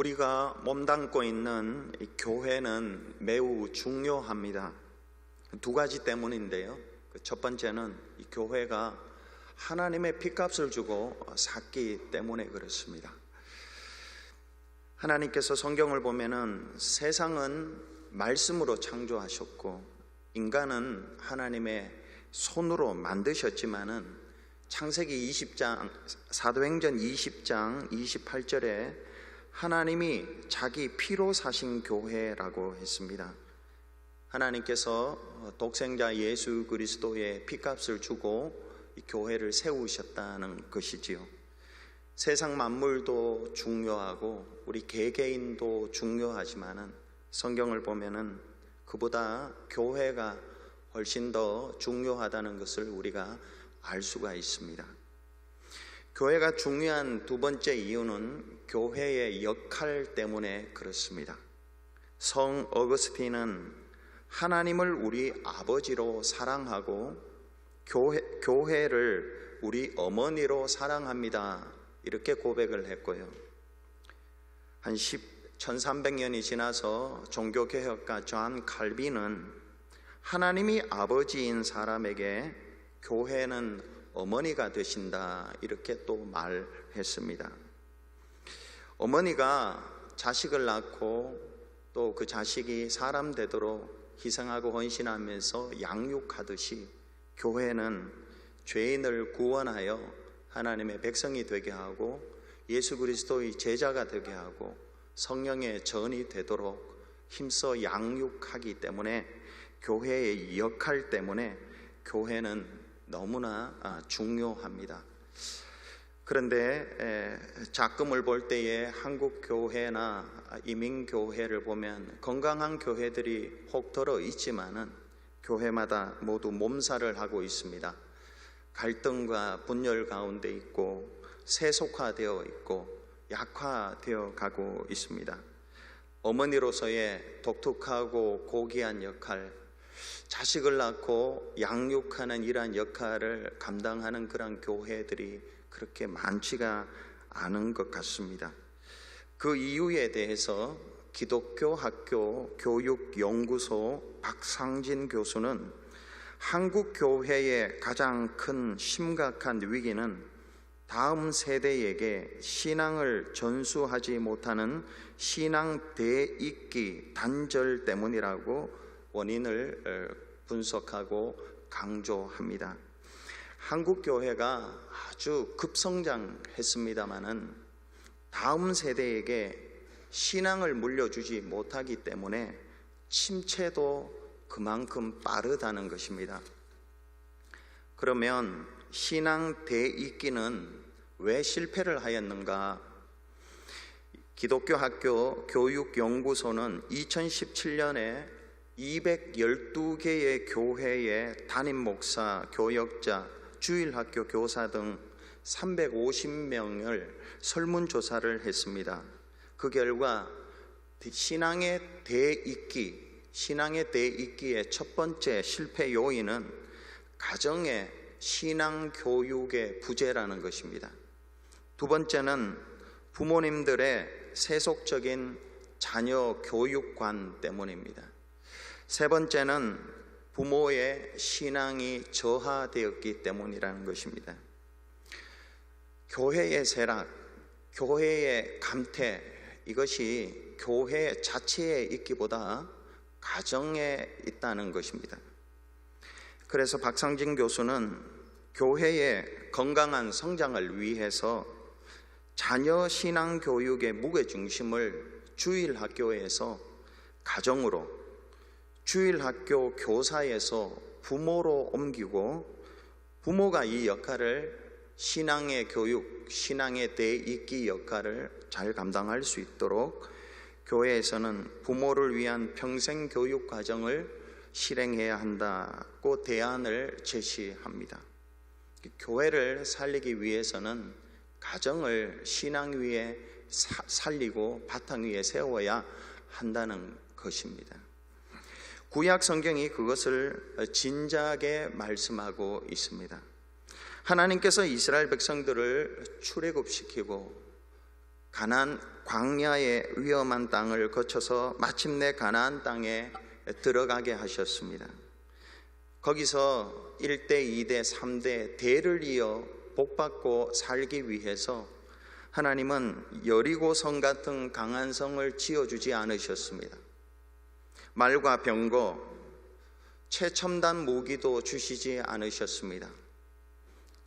우리가 몸담고 있는 이 교회는 매우 중요합니다. 두 가지 때문인데요. 첫 번째는 이 교회가 하나님의 핏값을 주고 샀기 때문에 그렇습니다. 하나님께서 성경을 보면은 세상은 말씀으로 창조하셨고 인간은 하나님의 손으로 만드셨지만은 창세기 20장, 사도행전 20장 28절에 하나님이 자기 피로 사신 교회라고 했습니다. 하나님께서 독생자 예수 그리스도의 핏값을 주고 이 교회를 세우셨다는 것이지요. 세상 만물도 중요하고 우리 개개인도 중요하지만은 성경을 보면은 그보다 교회가 훨씬 더 중요하다는 것을 우리가 알 수가 있습니다. 교회가 중요한 두 번째 이유는 교회의 역할 때문에 그렇습니다. 성 어거스틴은 하나님을 우리 아버지로 사랑하고 교회를 우리 어머니로 사랑합니다. 이렇게 고백을 했고요. 한 1300년이 지나서 종교개혁가 존 칼빈은 하나님이 아버지인 사람에게 교회는 어머니가 되신다 이렇게 또 말했습니다. 어머니가 자식을 낳고 또 그 자식이 사람 되도록 희생하고 헌신하면서 양육하듯이 교회는 죄인을 구원하여 하나님의 백성이 되게 하고 예수 그리스도의 제자가 되게 하고 성령의 전이 되도록 힘써 양육하기 때문에 교회의 역할 때문에 교회는 너무나 중요합니다. 그런데 작금을 볼 때에 한국 교회나 이민교회를 보면 건강한 교회들이 혹더러 있지만은 교회마다 모두 몸살을 하고 있습니다. 갈등과 분열 가운데 있고 세속화되어 있고 약화되어 가고 있습니다. 어머니로서의 독특하고 고귀한 역할, 자식을 낳고 양육하는 이러한 역할을 감당하는 그런 교회들이 그렇게 많지가 않은 것 같습니다. 그 이유에 대해서 기독교 학교 교육연구소 박상진 교수는 한국 교회의 가장 큰 심각한 위기는 다음 세대에게 신앙을 전수하지 못하는 신앙 대익기 단절 때문이라고 원인을 분석하고 강조합니다. 한국 교회가 아주 급성장했습니다마는 다음 세대에게 신앙을 물려주지 못하기 때문에 침체도 그만큼 빠르다는 것입니다. 그러면 신앙 대익기는 왜 실패를 하였는가? 기독교 학교 교육연구소는 2017년에 212개의 교회의 담임 목사, 교역자, 주일학교 교사 등 350명을 설문조사를 했습니다. 그 결과 신앙의 대익기의 첫 번째 실패 요인은 가정의 신앙교육의 부재라는 것입니다. 두 번째는 부모님들의 세속적인 자녀 교육관 때문입니다. 세 번째는 부모의 신앙이 저하되었기 때문이라는 것입니다. 교회의 쇠락, 교회의 감퇴, 이것이 교회 자체에 있기보다 가정에 있다는 것입니다. 그래서 박상진 교수는 교회의 건강한 성장을 위해서 자녀 신앙 교육의 무게중심을 주일학교에서 가정으로, 주일학교 교사에서 부모로 옮기고 부모가 이 역할을 신앙의 교육, 신앙의 대익기 역할을 잘 감당할 수 있도록 교회에서는 부모를 위한 평생 교육 과정을 실행해야 한다고 대안을 제시합니다. 교회를 살리기 위해서는 가정을 신앙 위에 살리고 바탕 위에 세워야 한다는 것입니다. 구약 성경이 그것을 진작에 말씀하고 있습니다. 하나님께서 이스라엘 백성들을 출애굽시키고 가나안 광야의 위험한 땅을 거쳐서 마침내 가나안 땅에 들어가게 하셨습니다. 거기서 1대, 2대, 3대 대를 이어 복받고 살기 위해서 하나님은 여리고성 같은 강한 성을 지어주지 않으셨습니다. 말과 병거, 최첨단 무기도 주시지 않으셨습니다.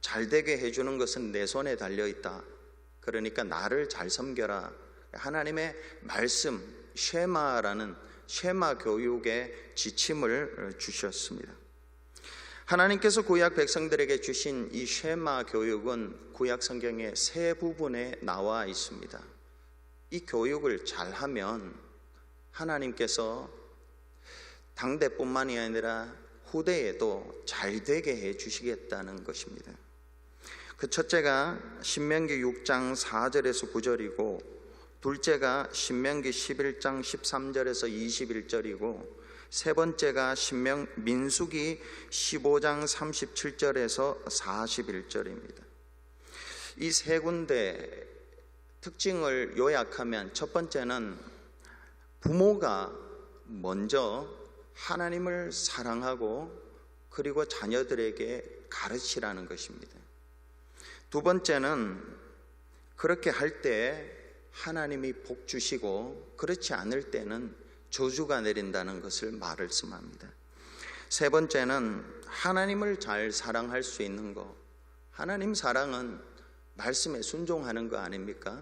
잘되게 해주는 것은 내 손에 달려있다. 그러니까 나를 잘 섬겨라. 하나님의 말씀, 쉐마라는 쉐마 교육의 지침을 주셨습니다. 하나님께서 구약 백성들에게 주신 이 쉐마 교육은 구약 성경의 세 부분에 나와 있습니다. 이 교육을 잘하면 하나님께서 당대뿐만이 아니라 후대에도 잘되게 해주시겠다는 것입니다. 그 첫째가 신명기 6장 4절에서 9절이고, 둘째가 신명기 11장 13절에서 21절이고, 세 번째가 민수기 15장 37절에서 41절입니다. 이 세 군데 특징을 요약하면, 첫 번째는 부모가 먼저 하나님을 사랑하고 그리고 자녀들에게 가르치라는 것입니다. 두 번째는 그렇게 할 때 하나님이 복 주시고, 그렇지 않을 때는 저주가 내린다는 것을 말씀합니다. 세 번째는 하나님을 잘 사랑할 수 있는 것. 하나님 사랑은 말씀에 순종하는 거 아닙니까?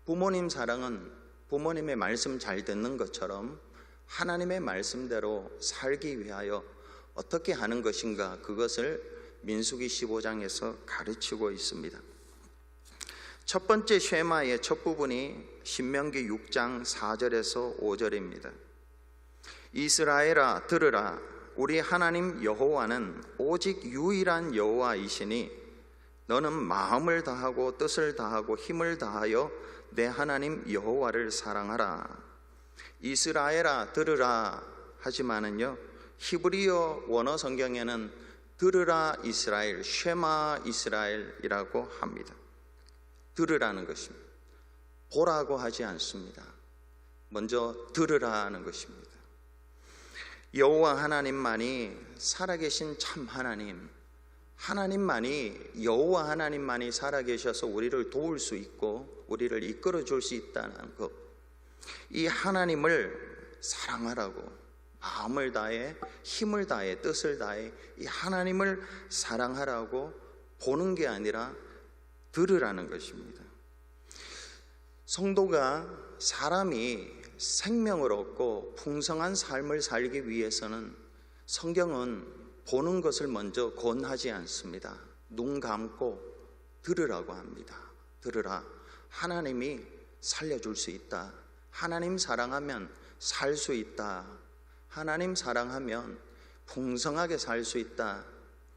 부모님 사랑은 부모님의 말씀 잘 듣는 것처럼 하나님의 말씀대로 살기 위하여 어떻게 하는 것인가, 그것을 민수기 15장에서 가르치고 있습니다. 첫 번째 쉐마의 첫 부분이 신명기 6장 4절에서 5절입니다. 이스라엘아 들으라, 우리 하나님 여호와는 오직 유일한 여호와이시니 너는 마음을 다하고 뜻을 다하고 힘을 다하여 내 하나님 여호와를 사랑하라. 이스라엘아 들으라 하지만은요, 히브리어 원어 성경에는 들으라 이스라엘, 쉐마 이스라엘이라고 합니다. 들으라는 것입니다. 보라고 하지 않습니다. 먼저 들으라는 것입니다. 여호와 하나님만이 살아계신 참 하나님, 하나님만이, 여호와 하나님만이 살아계셔서 우리를 도울 수 있고 우리를 이끌어 줄 수 있다는 것, 이 하나님을 사랑하라고, 마음을 다해 힘을 다해 뜻을 다해 이 하나님을 사랑하라고 보는 게 아니라 들으라는 것입니다. 성도가, 사람이 생명을 얻고 풍성한 삶을 살기 위해서는 성경은 보는 것을 먼저 권하지 않습니다. 눈 감고 들으라고 합니다. 들으라. 하나님이 살려줄 수 있다. 하나님 사랑하면 살 수 있다. 하나님 사랑하면 풍성하게 살 수 있다.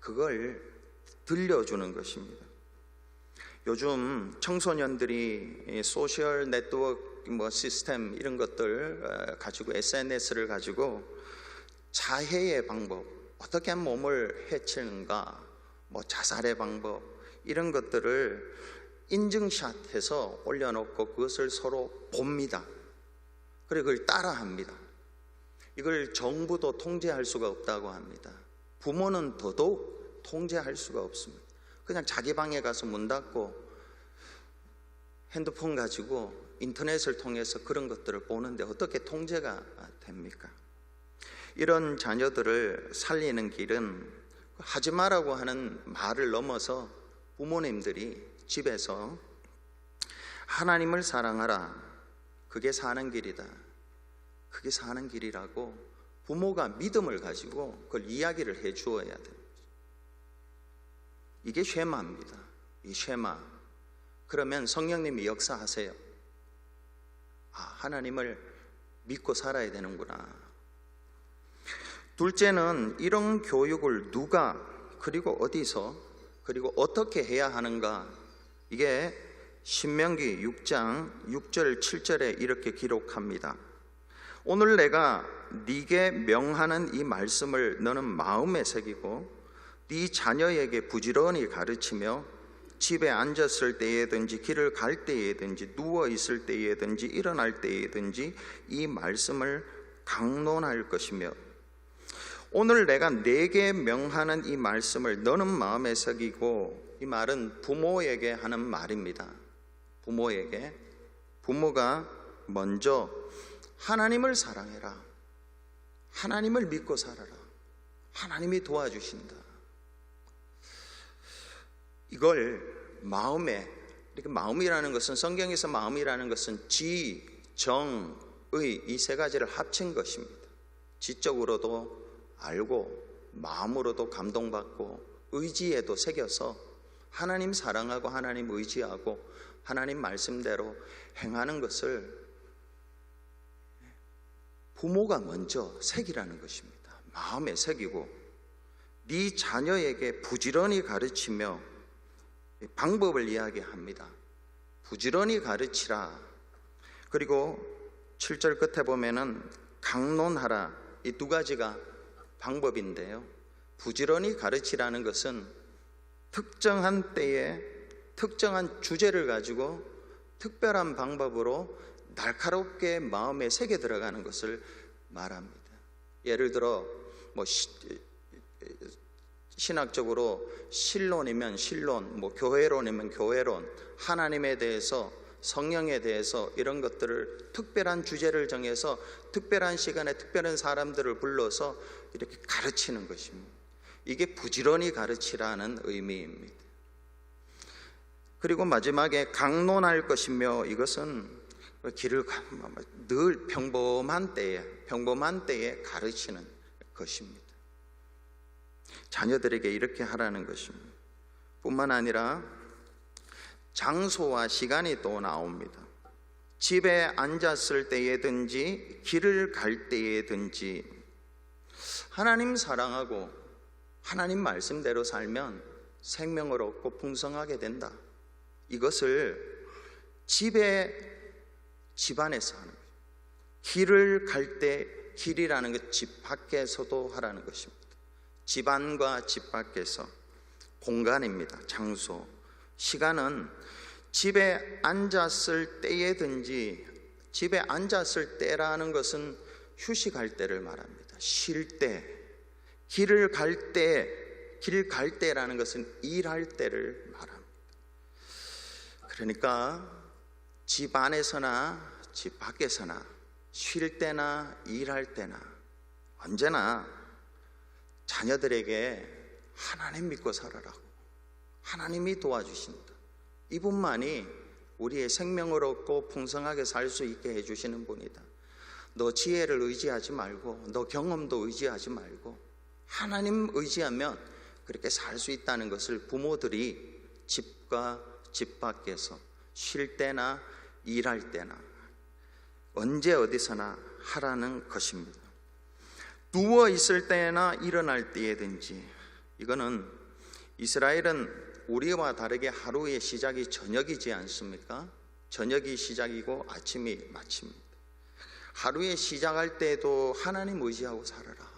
그걸 들려주는 것입니다. 요즘 청소년들이 소셜 네트워크 시스템 이런 것들 가지고, SNS를 가지고 자해의 방법, 어떻게 하면 몸을 해치는가, 자살의 방법, 이런 것들을 인증샷해서 올려놓고 그것을 서로 봅니다. 그리고 그걸 따라합니다. 이걸 정부도 통제할 수가 없다고 합니다. 부모는 더더욱 통제할 수가 없습니다. 그냥 자기 방에 가서 문 닫고 핸드폰 가지고 인터넷을 통해서 그런 것들을 보는데 어떻게 통제가 됩니까? 이런 자녀들을 살리는 길은 하지 마라고 하는 말을 넘어서 부모님들이 집에서 하나님을 사랑하라, 그게 사는 길이다, 그게 사는 길이라고 부모가 믿음을 가지고 그걸 이야기를 해 주어야 됩니다. 이게 쉐마입니다. 이 쉐마. 그러면 성령님이 역사하세요. 하나님을 믿고 살아야 되는구나. 둘째는 이런 교육을 누가, 그리고 어디서, 그리고 어떻게 해야 하는가. 이게 신명기 6장 6절 7절에 이렇게 기록합니다. 오늘 내가 네게 명하는 이 말씀을 너는 마음에 새기고 네 자녀에게 부지런히 가르치며 집에 앉았을 때에든지 길을 갈 때에든지 누워 있을 때에든지 일어날 때에든지 이 말씀을 강론할 것이며 오늘 내가 네게 명하는 이 말씀을 너는 마음에 새기고, 이 말은 부모에게 하는 말입니다. 부모가 먼저 하나님을 사랑해라, 하나님을 믿고 살아라, 하나님이 도와주신다. 이걸 마음에, 이렇게 마음이라는 것은, 성경에서 마음이라는 것은 지, 정, 의, 이 세 가지를 합친 것입니다. 지적으로도 알고 마음으로도 감동받고 의지에도 새겨서 하나님 사랑하고 하나님 의지하고 하나님 말씀대로 행하는 것을 부모가 먼저 새기라는 것입니다. 마음에 새기고 네 자녀에게 부지런히 가르치며, 방법을 이야기합니다. 부지런히 가르치라. 그리고 7절 끝에 보면은 강론하라. 이 두 가지가 방법인데요, 부지런히 가르치라는 것은 특정한 때에 특정한 주제를 가지고 특별한 방법으로 날카롭게 마음에 새겨 들어가는 것을 말합니다. 예를 들어 신학적으로 신론이면 신론, 교회론이면 교회론, 하나님에 대해서, 성령에 대해서 이런 것들을 특별한 주제를 정해서 특별한 시간에 특별한 사람들을 불러서 이렇게 가르치는 것입니다. 이게 부지런히 가르치라는 의미입니다. 그리고 마지막에 강론할 것이며, 이것은 길을 늘 평범한 때에 가르치는 것입니다. 자녀들에게 이렇게 하라는 것입니다. 뿐만 아니라 장소와 시간이 또 나옵니다. 집에 앉았을 때에든지 길을 갈 때에든지 하나님 사랑하고 하나님 말씀대로 살면 생명을 얻고 풍성하게 된다. 이것을 집안에서 하는 거예요. 길을 갈 때, 길이라는 것 집 밖에서도 하라는 것입니다. 집 안과 집 밖에서 공간입니다. 장소. 시간은 집에 앉았을 때에든지, 집에 앉았을 때라는 것은 휴식할 때를 말합니다. 쉴 때. 길을 갈 때, 길 갈 때라는 것은 일할 때를 말합니다. 그러니까 집 안에서나 집 밖에서나 쉴 때나 일할 때나 언제나 자녀들에게 하나님 믿고 살아라고, 하나님이 도와주신다. 이분만이 우리의 생명을 얻고 풍성하게 살 수 있게 해주시는 분이다. 너 지혜를 의지하지 말고, 너 경험도 의지하지 말고 하나님 의지하면 그렇게 살 수 있다는 것을 부모들이 집과 집 밖에서 쉴 때나 일할 때나 언제 어디서나 하라는 것입니다. 누워 있을 때나 일어날 때에든지, 이거는 이스라엘은 우리와 다르게 하루의 시작이 저녁이지 않습니까? 저녁이 시작이고 아침이 마침입니다. 하루에 시작할 때에도 하나님 의지하고 살아라.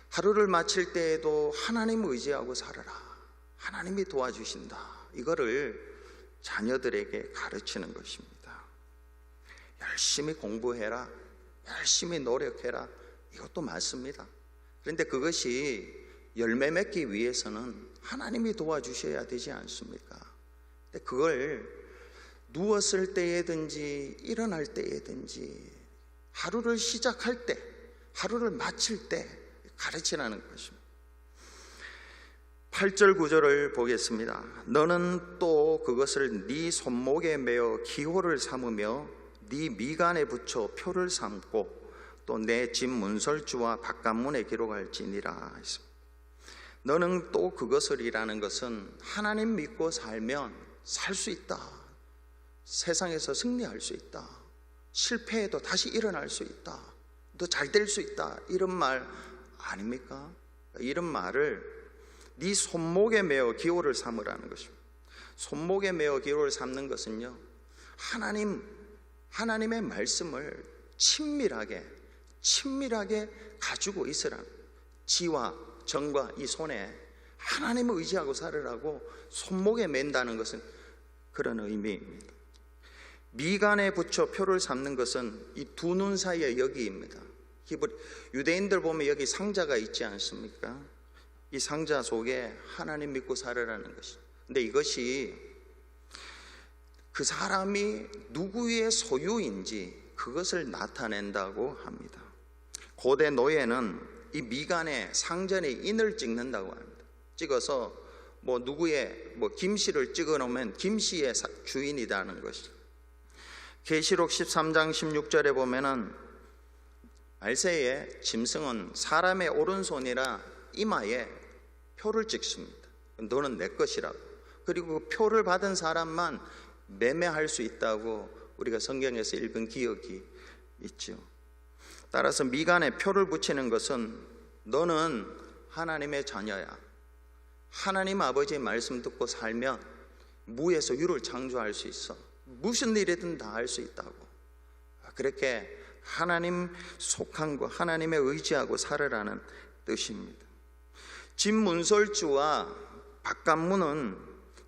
하루를 마칠 때에도 하나님 의지하고 살아라. 하나님이 도와주신다. 이거를 자녀들에게 가르치는 것입니다. 열심히 공부해라, 열심히 노력해라, 이것도 맞습니다. 그런데 그것이 열매 맺기 위해서는 하나님이 도와주셔야 되지 않습니까? 근데 그걸 누웠을 때에든지 일어날 때에든지 하루를 시작할 때, 하루를 마칠 때 가르치라는 것입니다. 8절 9절을 보겠습니다. 너는 또 그것을 네 손목에 매어 기호를 삼으며 네 미간에 붙여 표를 삼고 또 내 집 문설주와 바깥문에 기록할지니라 했습니다. 너는 또 그것을이라는 것은 하나님 믿고 살면 살 수 있다, 세상에서 승리할 수 있다, 실패해도 다시 일어날 수 있다, 너 잘 될 수 있다, 이런 말 아닙니까? 이런 말을 네 손목에 매어 기호를 삼으라는 것입니다. 손목에 매어 기호를 삼는 것은요, 하나님의 말씀을 친밀하게 가지고 있으라는, 지와 정과 이 손에 하나님을 의지하고 살으라고 손목에 맨다는 것은 그런 의미입니다. 미간에 붙여 표를 삼는 것은 이 두 눈 사이의 여기입니다. 유대인들 보면 여기 상자가 있지 않습니까? 이 상자 속에 하나님 믿고 살으라는 것이. 근데 이것이 그 사람이 누구의 소유인지 그것을 나타낸다고 합니다. 고대 노예는 이 미간에 상전의 인을 찍는다고 합니다. 찍어서 누구의 김씨를 찍어 놓으면 김씨의 주인이라는 것이죠. 계시록 13장 16절에 보면은 말세에 짐승은 사람의 오른손이라 이마에 표를 찍습니다. 너는 내 것이라고. 그리고 그 표를 받은 사람만 매매할 수 있다고 우리가 성경에서 읽은 기억이 있죠. 따라서 미간에 표를 붙이는 것은 너는 하나님의 자녀야. 하나님 아버지의 말씀 듣고 살면 무에서 유를 창조할 수 있어. 무슨 일이든 다 할 수 있다고. 그렇게 하나님 속한 거, 하나님에 의지하고 살으라는 뜻입니다. 진문설주와 바깥문은,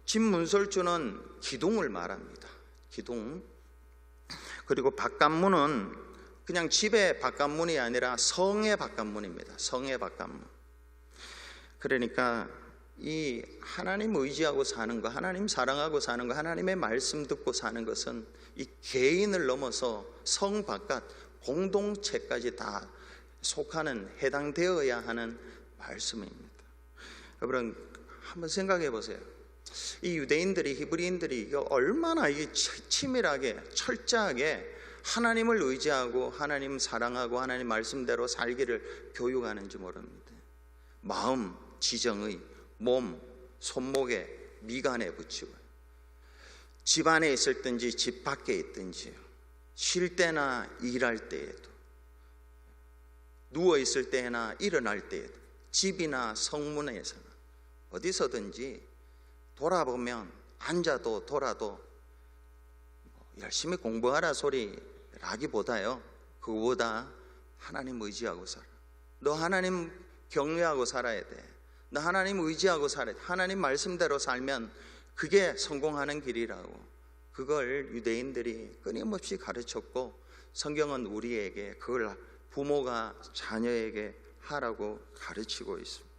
진문설주는 기둥을 말합니다. 기둥. 그리고 바깥문은 그냥 집의 바깥문이 아니라 성의 바깥문입니다. 성의 바깥문. 그러니까 이 하나님 의지하고 사는 거, 하나님 사랑하고 사는 거, 하나님의 말씀 듣고 사는 것은 이 개인을 넘어서 성 바깥 공동체까지 다 속하는, 해당되어야 하는 말씀입니다. 여러분 한번 생각해 보세요. 이 유대인들이, 히브리인들이 얼마나 치밀하게 철저하게 하나님을 의지하고 하나님 사랑하고 하나님 말씀대로 살기를 교육하는지 모릅니다. 마음, 지정의, 몸, 손목에, 미간에 붙이고, 집 안에 있을든지 집 밖에 있든지, 쉴 때나 일할 때에도, 누워 있을 때나 일어날 때에도, 집이나 성문에서나 어디서든지 돌아보면, 앉아도 돌아도 열심히 공부하라 소리라기보다요, 그거보다 하나님 의지하고 살아. 너 하나님 경외하고 살아야 돼. 너 하나님 의지하고 살아야 돼. 하나님 말씀대로 살면 그게 성공하는 길이라고. 그걸 유대인들이 끊임없이 가르쳤고, 성경은 우리에게 그걸 부모가 자녀에게 하라고 가르치고 있습니다.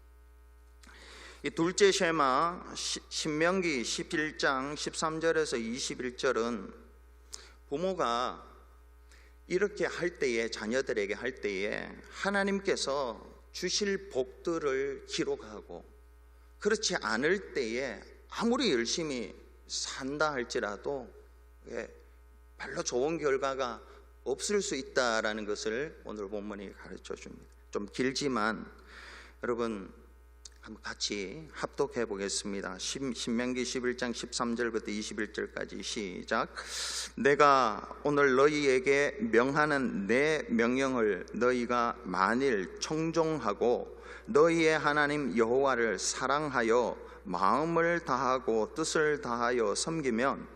이 둘째 쉐마, 신명기 11장 13절에서 21절은 부모가 이렇게 할 때에, 자녀들에게 할 때에 하나님께서 주실 복들을 기록하고, 그렇지 않을 때에 아무리 열심히 산다 할지라도 별로 좋은 결과가 없을 수 있다라는 것을 오늘 본문이 가르쳐 줍니다. 좀 길지만 여러분 한번 같이 합독해 보겠습니다. 신명기 11장 13절부터 21절까지 시작. 내가 오늘 너희에게 명하는 내 명령을 너희가 만일 청종하고 너희의 하나님 여호와를 사랑하여 마음을 다하고 뜻을 다하여 섬기면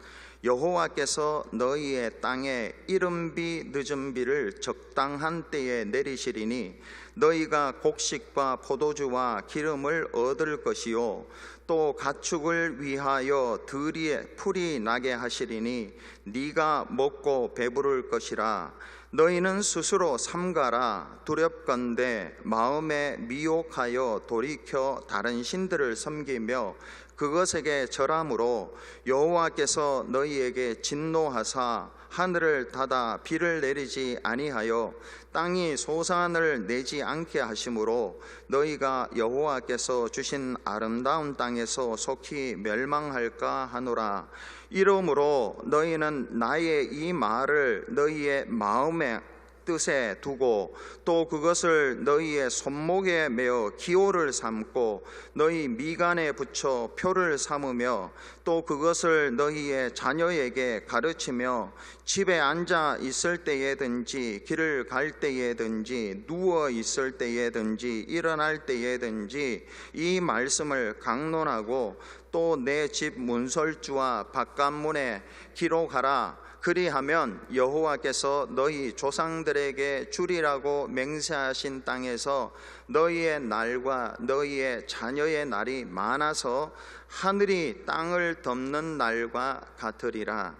여호와께서 너희의 땅에 이른비 늦은비를 적당한 때에 내리시리니 너희가 곡식과 포도주와 기름을 얻을 것이요 또 가축을 위하여 들이에 풀이 나게 하시리니 네가 먹고 배부를 것이라. 너희는 스스로 삼가라. 두렵건대 마음에 미혹하여 돌이켜 다른 신들을 섬기며 그것에게 절함으로 여호와께서 너희에게 진노하사 하늘을 닫아 비를 내리지 아니하여 땅이 소산을 내지 않게 하심으로 너희가 여호와께서 주신 아름다운 땅에서 속히 멸망할까 하노라. 이러므로 너희는 나의 이 말을 너희의 마음에 뜻에 두고 또 그것을 너희의 손목에 메어 기호를 삼고 너희 미간에 붙여 표를 삼으며 또 그것을 너희의 자녀에게 가르치며 집에 앉아 있을 때에든지 길을 갈 때에든지 누워 있을 때에든지 일어날 때에든지 이 말씀을 강론하고 또 내 집 문설주와 바깥문에 기록하라. 그리하면 여호와께서 너희 조상들에게 주리라고 맹세하신 땅에서 너희의 날과 너희의 자녀의 날이 많아서 하늘이 땅을 덮는 날과 같으리라.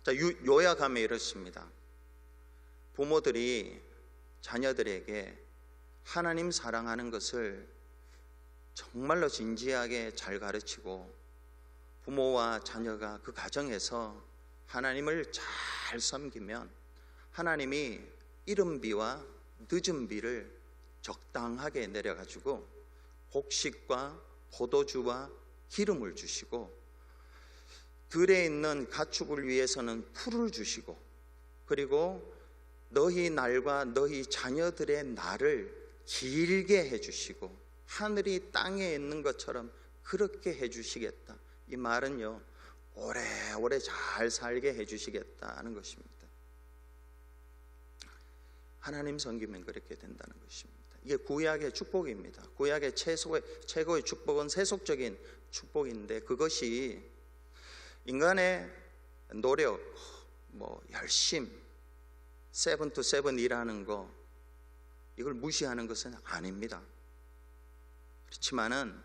자, 요약하면 이렇습니다. 부모들이 자녀들에게 하나님 사랑하는 것을 정말로 진지하게 잘 가르치고, 부모와 자녀가 그 가정에서 하나님을 잘 섬기면 하나님이 이른 비와 늦은 비를 적당하게 내려가지고 곡식과 포도주와 기름을 주시고, 들에 있는 가축을 위해서는 풀을 주시고, 그리고 너희 날과 너희 자녀들의 날을 길게 해주시고 하늘이 땅에 있는 것처럼 그렇게 해주시겠다. 이 말은요, 오래오래 잘 살게 해주시겠다는 것입니다. 하나님 섬기면 그렇게 된다는 것입니다. 이게 구약의 축복입니다. 구약의 최고의 축복은 세속적인 축복인데, 그것이 인간의 노력, 열심, 7 to 7 일하는 거, 이걸 무시하는 것은 아닙니다. 그렇지만은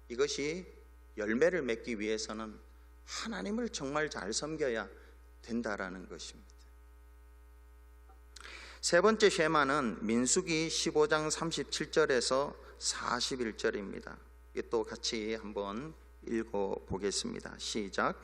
이것이 열매를 맺기 위해서는 하나님을 정말 잘 섬겨야 된다라는 것입니다. 세 번째 쉐마는 민수기 15장 37절에서 41절입니다. 이게 또 같이 한번 읽어보겠습니다. 시작.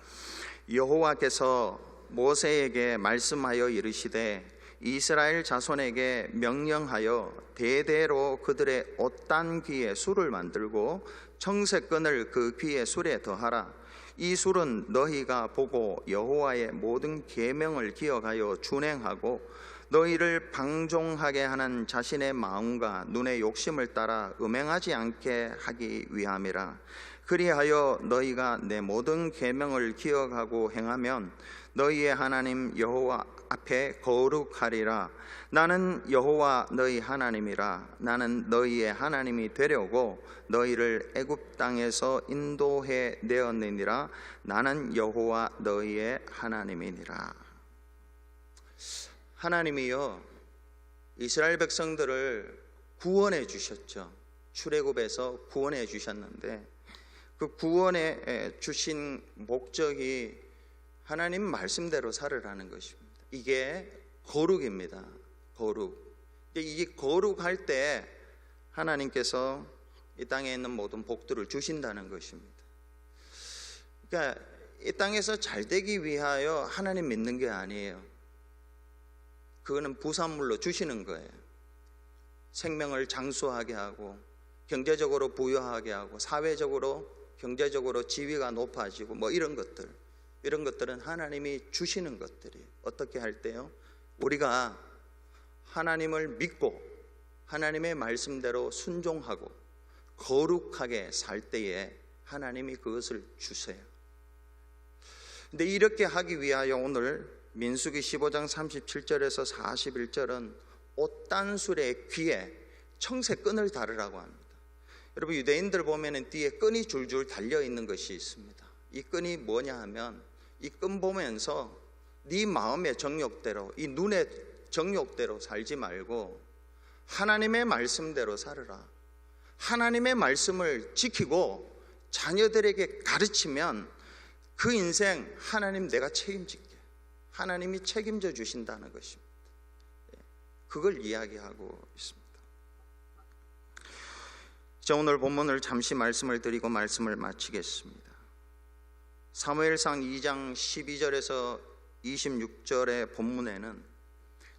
여호와께서 모세에게 말씀하여 이르시되 이스라엘 자손에게 명령하여 대대로 그들의 옷단 귀에 술을 만들고 청색끈을 그 귀에 술에 더하라. 이 술은 너희가 보고 여호와의 모든 계명을 기억하여 준행하고 너희를 방종하게 하는 자신의 마음과 눈의 욕심을 따라 음행하지 않게 하기 위함이라. 그리하여 너희가 내 모든 계명을 기억하고 행하면 너희의 하나님 여호와 앞에 거룩하리라. 나는 여호와 너희 하나님이라. 나는 너희의 하나님이 되려고 너희를 애굽 땅에서 인도해 내었느니라. 나는 여호와 너희의 하나님이니라. 하나님이요, 이스라엘 백성들을 구원해 주셨죠. 출애굽에서 구원해 주셨는데, 그 구원해 주신 목적이 하나님 말씀대로 살으라는 것입니다. 이게 거룩입니다. 거룩. 이게 거룩할 때 하나님께서 이 땅에 있는 모든 복들을 주신다는 것입니다. 그러니까 이 땅에서 잘 되기 위하여 하나님 믿는 게 아니에요. 그거는 부산물로 주시는 거예요. 생명을 장수하게 하고, 경제적으로 부유하게 하고, 사회적으로 경제적으로 지위가 높아지고 이런 것들은 하나님이 주시는 것들이에요. 어떻게 할 때요? 우리가 하나님을 믿고 하나님의 말씀대로 순종하고 거룩하게 살 때에 하나님이 그것을 주세요. 근데 이렇게 하기 위하여 오늘 민수기 15장 37절에서 41절은 옷단술의 귀에 청색끈을 다르라고 합니다. 여러분, 유대인들 보면은 뒤에 끈이 줄줄 달려 있는 것이 있습니다. 이 끈이 뭐냐 하면, 이 끈 보면서 네 마음의 정욕대로, 이 눈의 정욕대로 살지 말고 하나님의 말씀대로 살아라. 하나님의 말씀을 지키고 자녀들에게 가르치면 그 인생 하나님 내가 책임질게, 하나님이 책임져 주신다는 것입니다. 그걸 이야기하고 있습니다. 자, 오늘 본문을 잠시 말씀을 드리고 말씀을 마치겠습니다. 사무엘상 2장 12절에서 26절의 본문에는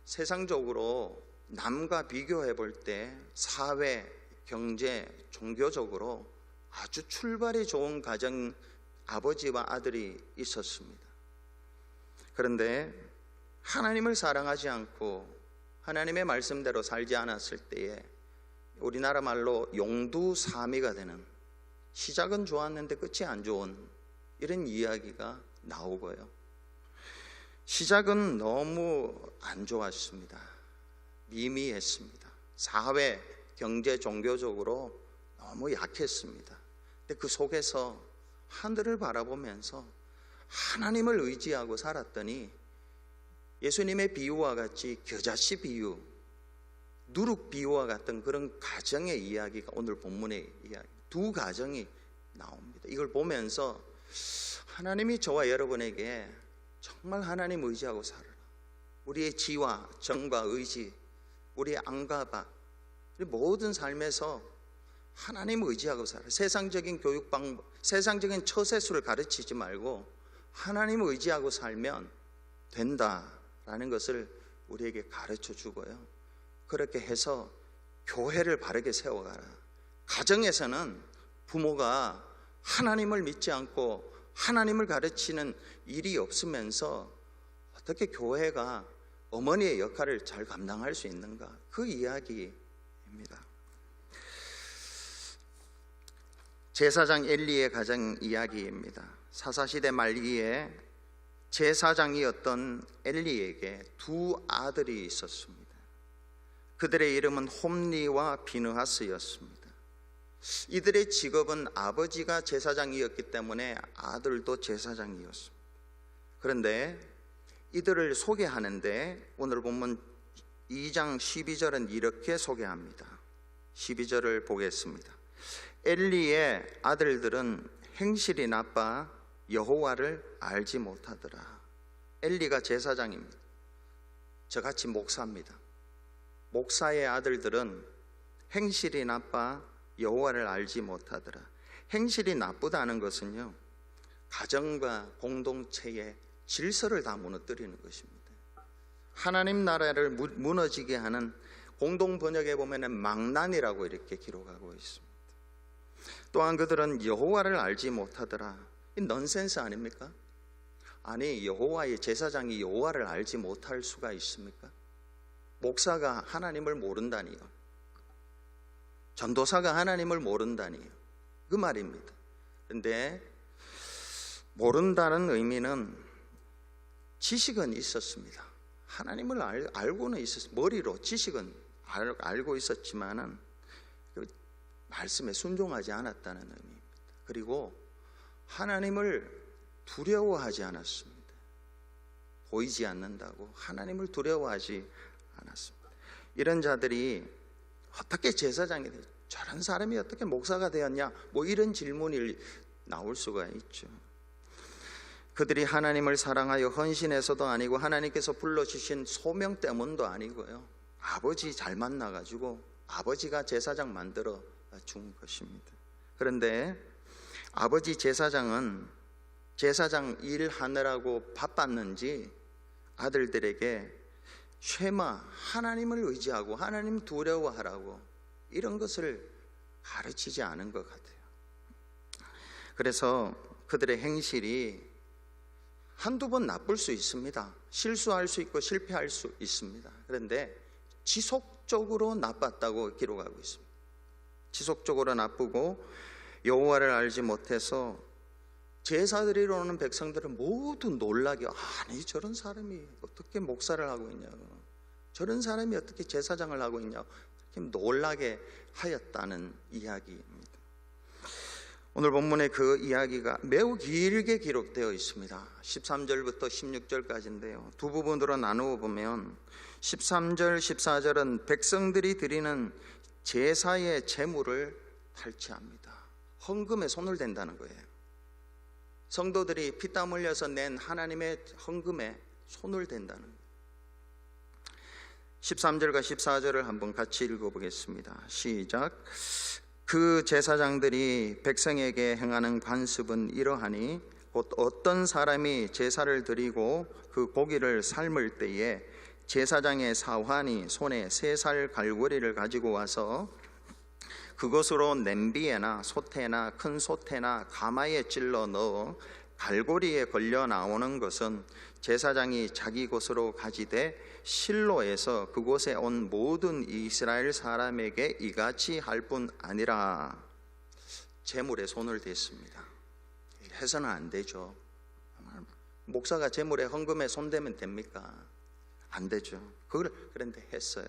세상적으로 남과 비교해 볼 때 사회, 경제, 종교적으로 아주 출발이 좋은 가정, 아버지와 아들이 있었습니다. 그런데 하나님을 사랑하지 않고 하나님의 말씀대로 살지 않았을 때에 우리나라 말로 용두사미가 되는, 시작은 좋았는데 끝이 안 좋은 이런 이야기가 나오고요. 시작은 너무 안 좋았습니다. 미미했습니다. 사회, 경제, 종교적으로 너무 약했습니다. 근데 그 속에서 하늘을 바라보면서 하나님을 의지하고 살았더니 예수님의 비유와 같이 겨자씨 비유, 누룩 비유와 같은 그런 가정의 이야기가 오늘 본문의 이야기, 두 가정이 나옵니다. 이걸 보면서 하나님이 저와 여러분에게 정말 하나님 의지하고 살아라. 우리의 지와 정과 의지, 우리의 안과 박, 모든 삶에서 하나님 의지하고 살아라. 세상적인 교육 방법, 세상적인 처세술을 가르치지 말고 하나님 의지하고 살면 된다라는 것을 우리에게 가르쳐 주고요. 그렇게 해서 교회를 바르게 세워가라. 가정에서는 부모가 하나님을 믿지 않고 하나님을 가르치는 일이 없으면서 어떻게 교회가 어머니의 역할을 잘 감당할 수 있는가, 그 이야기입니다. 제사장 엘리의 가정 이야기입니다. 사사시대 말기에 제사장이었던 엘리에게 두 아들이 있었습니다. 그들의 이름은 홈리와 비느하스였습니다. 이들의 직업은 아버지가 제사장이었기 때문에 아들도 제사장이었습니다. 그런데 이들을 소개하는데 오늘 본문 2장 12절은 이렇게 소개합니다. 12절을 보겠습니다. 엘리의 아들들은 행실이 나빠 여호와를 알지 못하더라. 엘리가 제사장입니다. 저같이 목사입니다. 목사의 아들들은 행실이 나빠 여호와를 알지 못하더라. 행실이 나쁘다는 것은요, 가정과 공동체의 질서를 다 무너뜨리는 것입니다. 하나님 나라를 무너지게 하는, 공동 번역에 보면은 망난이라고 이렇게 기록하고 있습니다. 또한 그들은 여호와를 알지 못하더라. 이 넌센스 아닙니까? 아니, 여호와의 제사장이 여호와를 알지 못할 수가 있습니까? 목사가 하나님을 모른다니요, 전도사가 하나님을 모른다니요, 그 말입니다. 그런데 모른다는 의미는 지식은 있었습니다. 하나님을 알고는 있었습니다. 머리로 지식은 알고 있었지만은 그 말씀에 순종하지 않았다는 의미입니다. 그리고 하나님을 두려워하지 않았습니다. 보이지 않는다고 하나님을 두려워하지 않았습니다. 이런 자들이 어떻게 제사장이 되죠? 저런 사람이 어떻게 목사가 되었냐? 뭐 이런 질문이 나올 수가 있죠. 그들이 하나님을 사랑하여 헌신해서도 아니고 하나님께서 불러주신 소명 때문도 아니고요, 아버지 잘 만나가지고 아버지가 제사장 만들어 준 것입니다. 그런데 아버지 제사장은 제사장 일하느라고 바빴는지 아들들에게 쉐마, 하나님을 의지하고 하나님 두려워하라고 이런 것을 가르치지 않은 것 같아요. 그래서 그들의 행실이 한두 번 나쁠 수 있습니다. 실수할 수 있고 실패할 수 있습니다. 그런데 지속적으로 나빴다고 기록하고 있습니다. 지속적으로 나쁘고 여호와를 알지 못해서 제사드리러 오는 백성들은 모두 놀라게, 아니 저런 사람이 어떻게 목사를 하고 있냐고, 저런 사람이 어떻게 제사장을 하고 있냐고 이렇게 놀라게 하였다는 이야기입니다. 오늘 본문에 그 이야기가 매우 길게 기록되어 있습니다. 13절부터 16절까지인데요. 두 부분으로 나누어 보면 13절, 14절은 백성들이 드리는 제사의 제물을 탈취합니다. 헌금에 손을 댄다는 거예요. 성도들이 피땀 흘려서 낸 하나님의 헌금에 손을 댄다는 거예요. 13절과 14절을 한번 같이 읽어보겠습니다. 시작. 그 제사장들이 백성에게 행하는 관습은 이러하니 곧 어떤 사람이 제사를 드리고 그 고기를 삶을 때에 제사장의 사환이 손에 3살 갈고리를 가지고 와서 그것으로 냄비에나 솥에나 큰 솥에나 가마에 찔러 넣어 갈고리에 걸려 나오는 것은 제사장이 자기 곳으로 가지되 실로에서 그곳에 온 모든 이스라엘 사람에게 이같이 할 뿐 아니라. 제물에 손을 댔습니다. 해서는 안 되죠. 목사가 제물에 헌금에 손대면 됩니까? 안 되죠. 그런데 했어요.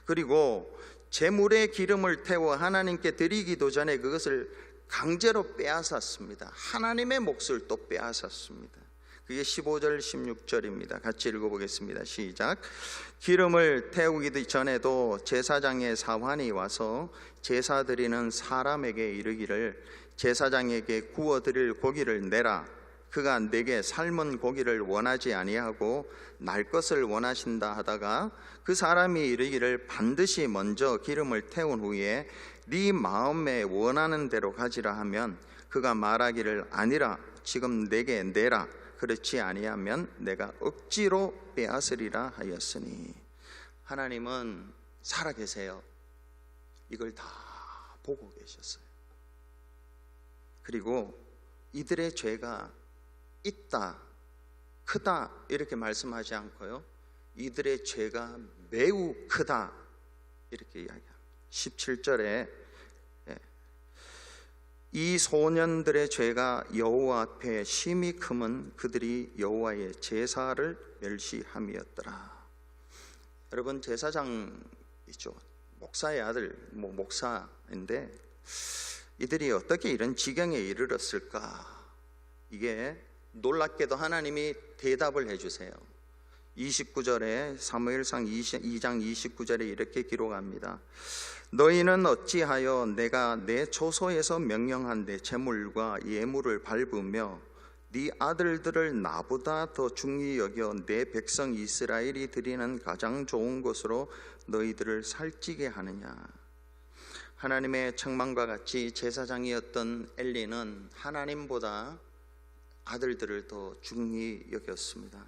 그리고 제물의 기름을 태워 하나님께 드리기도 전에 그것을 강제로 빼앗았습니다. 하나님의 몫을 또 빼앗았습니다. 그게 15절 16절입니다. 같이 읽어보겠습니다. 시작. 기름을 태우기 전에도 제사장의 사환이 와서 제사 드리는 사람에게 이르기를 제사장에게 구워 드릴 고기를 내라. 그가 내게 삶은 고기를 원하지 아니하고 날 것을 원하신다 하다가 그 사람이 이르기를 반드시 먼저 기름을 태운 후에 네 마음에 원하는 대로 가지라 하면 그가 말하기를 아니라 지금 내게 내라. 그렇지 아니하면 내가 억지로 빼앗으리라 하였으니. 하나님은 살아계세요. 이걸 다 보고 계셨어요. 그리고 이들의 죄가 있다, 크다 이렇게 말씀하지 않고요, 이들의 죄가 매우 크다 이렇게 이야기합니다. 17절에 이 소년들의 죄가 여호와 앞에 심히 크면 그들이 여호와의 제사를 멸시함이었더라. 여러분, 제사장이죠. 목사의 아들, 목사인데 이들이 어떻게 이런 지경에 이르렀을까? 이게 놀랍게도 하나님이 대답을 해주세요. 29절에 사무엘상 2장 29절에 이렇게 기록합니다. 너희는 어찌하여 내가 내 초소에서 명령한 내 제물과 예물을 밟으며 네 아들들을 나보다 더 중히 여겨 내 백성 이스라엘이 드리는 가장 좋은 것으로 너희들을 살찌게 하느냐. 하나님의 책망과 같이 제사장이었던 엘리는 하나님보다 아들들을 더 중히 여겼습니다.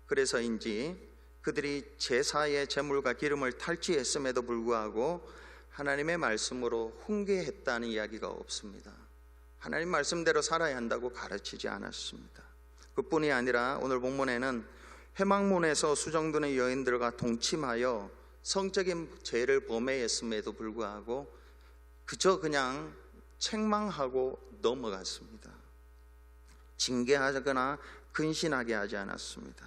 그래서인지 그들이 제사의 제물과 기름을 탈취했음에도 불구하고 하나님의 말씀으로 훈계했다는 이야기가 없습니다. 하나님 말씀대로 살아야 한다고 가르치지 않았습니다. 그뿐이 아니라 오늘 본문에는 회막문에서 수정되는 여인들과 동침하여 성적인 죄를 범했음에도 불구하고 그저 그냥 책망하고 넘어갔습니다. 징계하거나 근신하게 하지 않았습니다.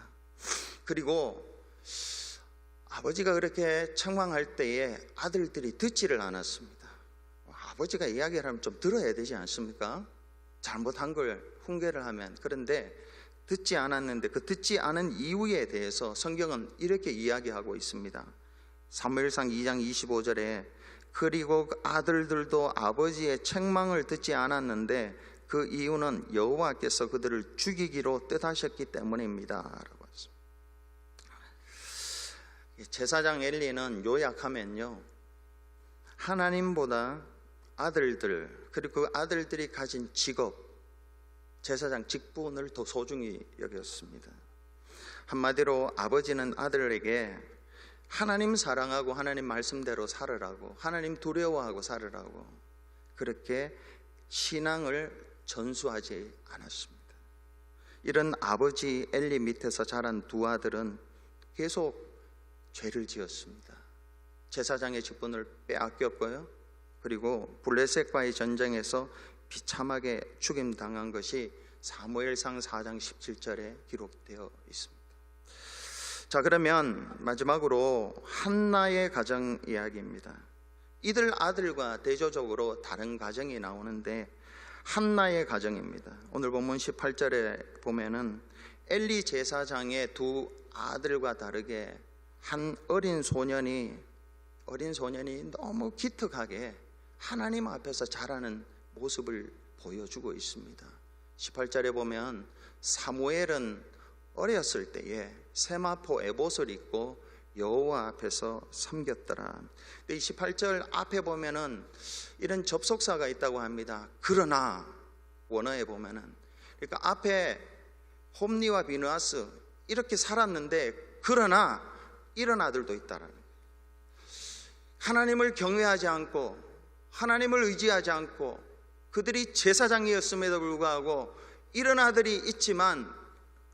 그리고 아버지가 그렇게 책망할 때에 아들들이 듣지를 않았습니다. 아버지가 이야기를 하면 좀 들어야 되지 않습니까? 잘못한 걸 훈계를 하면. 그런데 듣지 않았는데 그 듣지 않은 이유에 대해서 성경은 이렇게 이야기하고 있습니다. 사무엘상 2장 25절에 그리고 아들들도 아버지의 책망을 듣지 않았는데 그 이유는 여호와께서 그들을 죽이기로 뜻하셨기 때문입니다 라고 했습니다. 제사장 엘리는 요약하면요, 하나님보다 아들들, 그리고 그 아들들이 가진 직업, 제사장 직분을 더 소중히 여겼습니다. 한마디로 아버지는 아들에게 하나님 사랑하고 하나님 말씀대로 살으라고, 하나님 두려워하고 살으라고 그렇게 신앙을 전수하지 않았습니다. 이런 아버지 엘리 밑에서 자란 두 아들은 계속 죄를 지었습니다. 제사장의 직분을 빼앗겼고요, 그리고 블레셋과의 전쟁에서 비참하게 죽임당한 것이 사무엘상 4장 17절에 기록되어 있습니다. 자, 그러면 마지막으로 한나의 가정 이야기입니다. 이들 아들과 대조적으로 다른 가정이 나오는데 한나의 가정입니다. 오늘 본문 18절에 보면은 엘리 제사장의 두 아들과 다르게 한 어린 소년이 너무 기특하게 하나님 앞에서 자라는 모습을 보여주고 있습니다. 18절에 보면 사무엘은 어렸을 때에 세마포 에봇을 입고 여호와 앞에서 섬겼더라. 18절 앞에 보면은 이런 접속사가 있다고 합니다. 그러나 원어에 보면은, 그러니까 앞에 홈니와 비느하스 이렇게 살았는데 그러나 이런 아들도 있다라는 거예요. 하나님을 경외하지 않고 하나님을 의지하지 않고 그들이 제사장이었음에도 불구하고 이런 아들이 있지만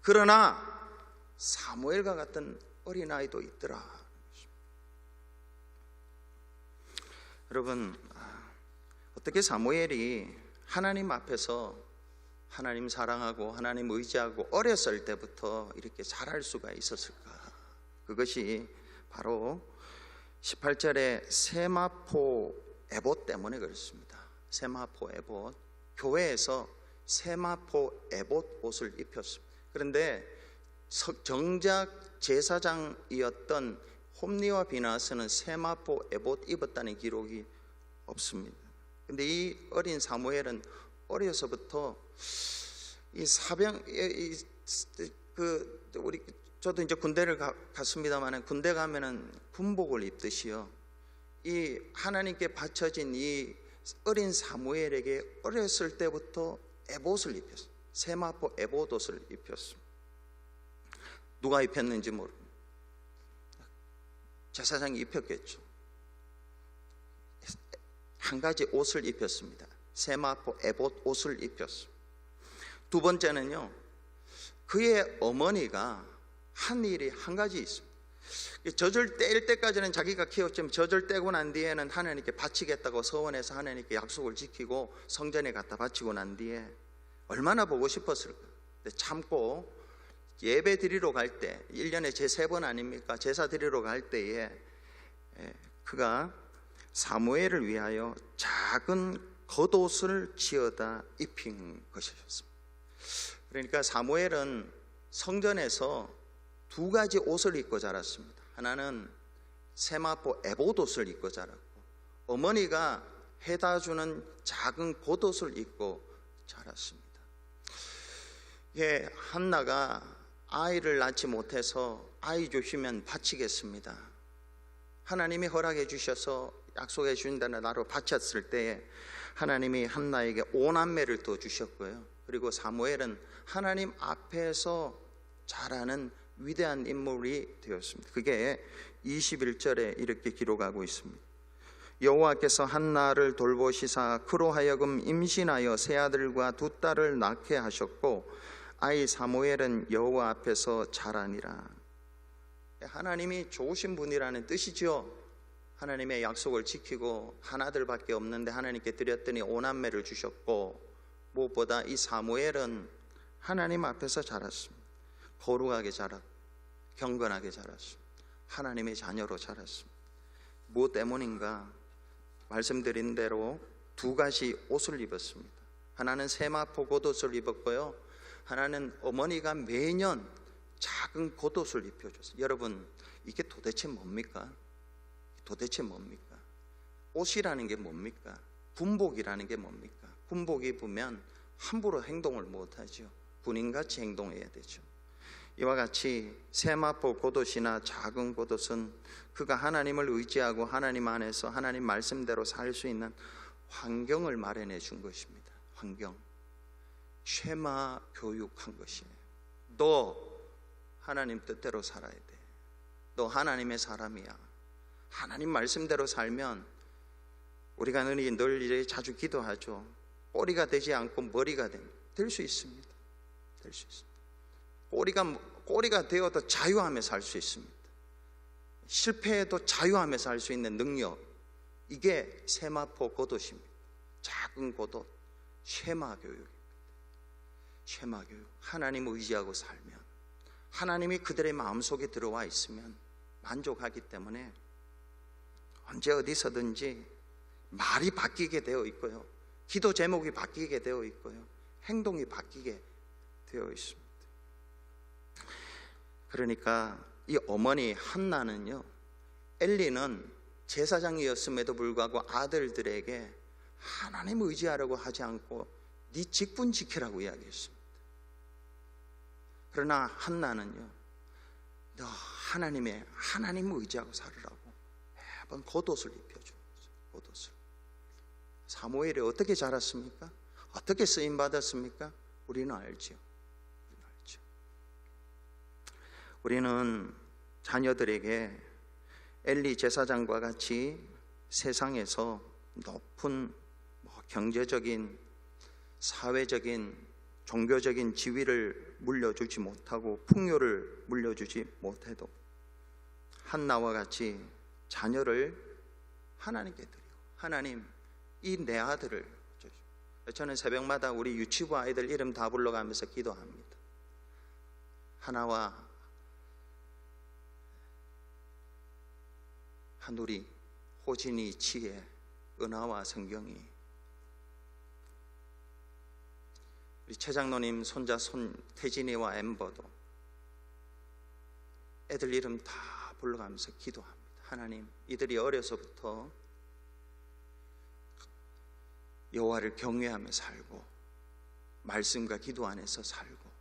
그러나 사무엘과 같은 어린아이도 있더라. 여러분, 어떻게 사무엘이 하나님 앞에서 하나님 사랑하고 하나님 의지하고 어렸을 때부터 이렇게 잘할 수가 있었을까? 그것이 바로 18절에 세마포 에봇 때문에 그렇습니다. 세마포 에봇, 교회에서 세마포 에봇 옷을 입혔습니다. 그런데 정작 제사장이었던 홈리와 비나스는 세마포 에봇 입었다는 기록이 없습니다. 그런데 이 어린 사무엘은 어려서부터 이 사병 저도 이제 군대를 갔습니다만 군대 가면은 군복을 입듯이요. 이 하나님께 바쳐진 이 어린 사무엘에게 어렸을 때부터 에봇을 입혔어요. 세마포 에봇 옷을 입혔습니다. 누가 입혔는지 모릅니다. 제사장이 입혔겠죠. 한 가지 옷을 입혔습니다. 세마포 에봇 옷을 입혔습니다. 두 번째는요, 그의 어머니가 한 일이 한 가지 있습니다. 젖을 뗄 때까지는 자기가 키웠지만 젖을 떼고 난 뒤에는 하나님께 바치겠다고 서원해서 하나님께 약속을 지키고 성전에 갖다 바치고 난 뒤에 얼마나 보고 싶었을까. 근데 참고 예배 드리러 갈 때 1년에 제 3번 아닙니까? 제사 드리러 갈 때에 그가 사무엘을 위하여 작은 겉옷을 지어다 입힌 것이었습니다. 그러니까 사무엘은 성전에서 두 가지 옷을 입고 자랐습니다. 하나는 세마포 에봇 옷을 입고 자랐고, 어머니가 해다 주는 작은 겉옷을 입고 자랐습니다. 한나가 아이를 낳지 못해서 아이 주시면 바치겠습니다. 하나님이 허락해 주셔서 약속해 주신다는 나로 바쳤을 때에 하나님이 한나에게 5남매를 더 주셨고요. 그리고 사무엘은 하나님 앞에서 자라는 위대한 인물이 되었습니다. 그게 21절에 이렇게 기록하고 있습니다. 여호와께서 한나를 돌보시사 그로 하여금 임신하여 세 아들과 두 딸을 낳게 하셨고 아이 사무엘은 여호와 앞에서 자라니라. 하나님이 좋으신 분이라는 뜻이죠. 하나님의 약속을 지키고 한 아들밖에 없는데 하나님께 드렸더니 5남매를 주셨고, 무엇보다 이 사무엘은 하나님 앞에서 자랐습니다. 거룩하게 자랐고 경건하게 자랐습니다. 하나님의 자녀로 자랐습니다. 무엇 때문인가? 말씀드린 대로 두 가지 옷을 입었습니다. 하나는 세마포 겉옷을 입었고요, 하나는 어머니가 매년 작은 겉옷을 입혀줬어요. 여러분, 이게 도대체 뭡니까? 도대체 뭡니까? 옷이라는 게 뭡니까? 군복이라는 게 뭡니까? 군복 입으면 함부로 행동을 못하죠. 군인같이 행동해야 되죠. 이와 같이 세마포 겉옷이나 작은 겉옷은 그가 하나님을 의지하고 하나님 안에서 하나님 말씀대로 살 수 있는 환경을 마련해 준 것입니다. 환경. 쉐마 교육한 것이에요. 너 하나님 뜻대로 살아야 돼. 너 하나님의 사람이야. 하나님 말씀대로 살면, 우리가 늘 자주 기도하죠. 꼬리가 되지 않고 머리가 될 수 있습니다. 될 수 있습니다. 꼬리가 되어도 자유하며 살 수 있습니다. 실패해도 하하며 살 수 있는 능력, 이게 세마포 겉옷입니다. 작은 겉옷, 쉐마 교육입니다. 쉐마 교육. 하나님을 의지하고 살면, 하나님이 그들의 마음속에 들어와 있으면 만족하기 때문에 언제 어디서든지 말이 바뀌게 되어 있고요, 기도 제목이 바뀌게 되어 있고요, 행동이 바뀌게 되어 있습니다. 그러니까 이 어머니 한나는요, 엘리는 제사장이었음에도 불구하고 아들들에게 하나님 의지하라고 하지 않고 네 직분 지키라고 이야기했습니다. 그러나 한나는요, 너 하나님 의지하고 살으라고 매번 겉옷을 입혀줘. 겉옷을. 사무엘이 어떻게 자랐습니까? 어떻게 쓰임 받았습니까? 우리는 알죠. 우리는 자녀들에게 엘리 제사장과 같이 세상에서 높은 경제적인, 사회적인, 종교적인 지위를 물려주지 못하고 풍요를 물려주지 못해도 한나와 같이 자녀를 하나님께 드리고, 하나님, 이 내 아들을 주십시오. 저는 새벽마다 우리 유치부 아이들 이름 다 불러가면서 기도합니다. 하나와 한우리, 호진이, 지혜, 은하와 성경이. 우리 최장로님 손자 태진이와 엠버도 애들 이름 다 불러가면서 기도합니다. 하나님, 이들이 어려서부터 여호와를 경외하며 살고 말씀과 기도 안에서 살고,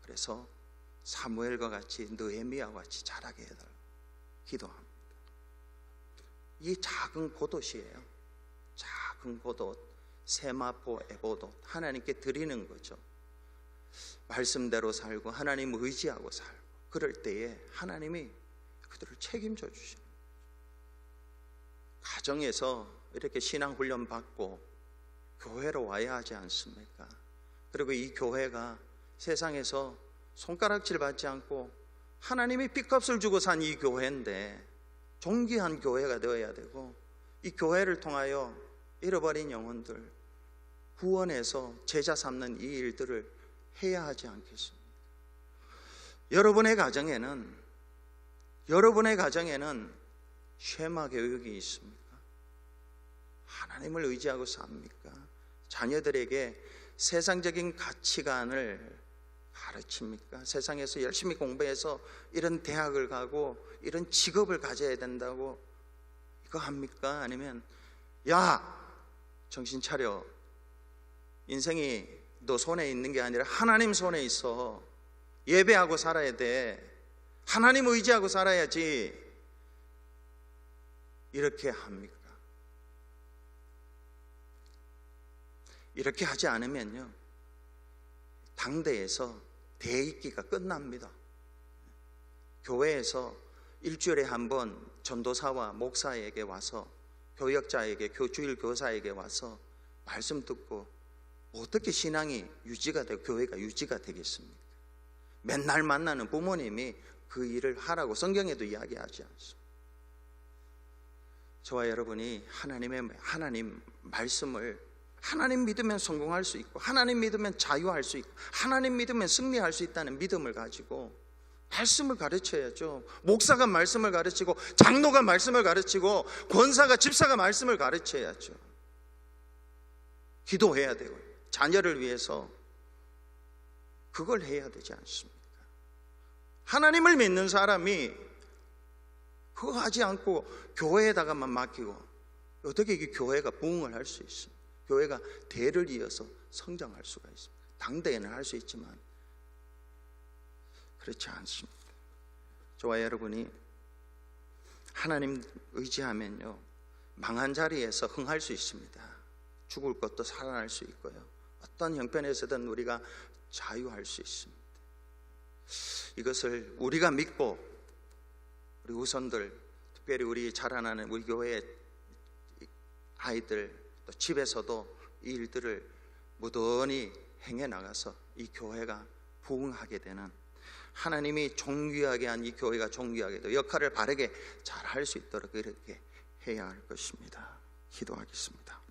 그래서 사무엘과 같이 느헤미야와 같이 자라게 해달라고 기도합니다. 이 작은 보옷이에요. 작은 보옷, 세마포 에보도 하나님께 드리는 거죠. 말씀대로 살고 하나님 의지하고 살고, 그럴 때에 하나님이 그들을 책임져 주시는 거죠. 가정에서 이렇게 신앙훈련 받고 교회로 와야 하지 않습니까? 그리고 이 교회가 세상에서 손가락질 받지 않고 하나님이 핏값을 주고 산 이 교회인데 존귀한 교회가 되어야 되고, 이 교회를 통하여 잃어버린 영혼들 구원해서 제자 삼는 이 일들을 해야 하지 않겠습니까? 여러분의 가정에는 쉐마 교육이 있습니까? 하나님을 의지하고 삽니까? 자녀들에게 세상적인 가치관을 가르칩니까? 세상에서 열심히 공부해서 이런 대학을 가고 이런 직업을 가져야 된다고 이거 합니까? 아니면 야, 정신 차려, 인생이 너 손에 있는 게 아니라 하나님 손에 있어, 예배하고 살아야 돼, 하나님 의지하고 살아야지, 이렇게 합니까? 이렇게 하지 않으면요, 당대에서 대익기가 끝납니다. 교회에서 일주일에 한 번 전도사와 목사에게 와서, 교역자에게, 주일 교사에게 와서 말씀 듣고 어떻게 신앙이 유지가 되고 교회가 유지가 되겠습니까? 맨날 만나는 부모님이 그 일을 하라고 성경에도 이야기하지 않습니다. 저와 여러분이 하나님 말씀을, 하나님 믿으면 성공할 수 있고, 하나님 믿으면 자유할 수 있고, 하나님 믿으면 승리할 수 있다는 믿음을 가지고 말씀을 가르쳐야죠. 목사가 말씀을 가르치고, 장로가 말씀을 가르치고, 권사가, 집사가 말씀을 가르쳐야죠. 기도해야 되고, 자녀를 위해서 그걸 해야 되지 않습니까? 하나님을 믿는 사람이 그거 하지 않고 교회에다가만 맡기고 어떻게 이 교회가 부흥을 할 수 있습니까? 교회가 대를 이어서 성장할 수가 있습니다. 당대에는 할 수 있지만 그렇지 않습니다. 저와 여러분이 하나님 의지하면요, 망한 자리에서 흥할 수 있습니다. 죽을 것도 살아날 수 있고요, 어떤 형편에서든 우리가 자유할 수 있습니다. 이것을 우리가 믿고 우리 후손들, 특별히 우리 자라나는 우리 교회 아이들, 또 집에서도 이 일들을 무던히 행해 나가서 이 교회가 부흥하게 되는, 하나님이 존귀하게 한 이 교회가 존귀하게 도 역할을 바르게 잘 할 수 있도록 그렇게 해야 할 것입니다. 기도하겠습니다.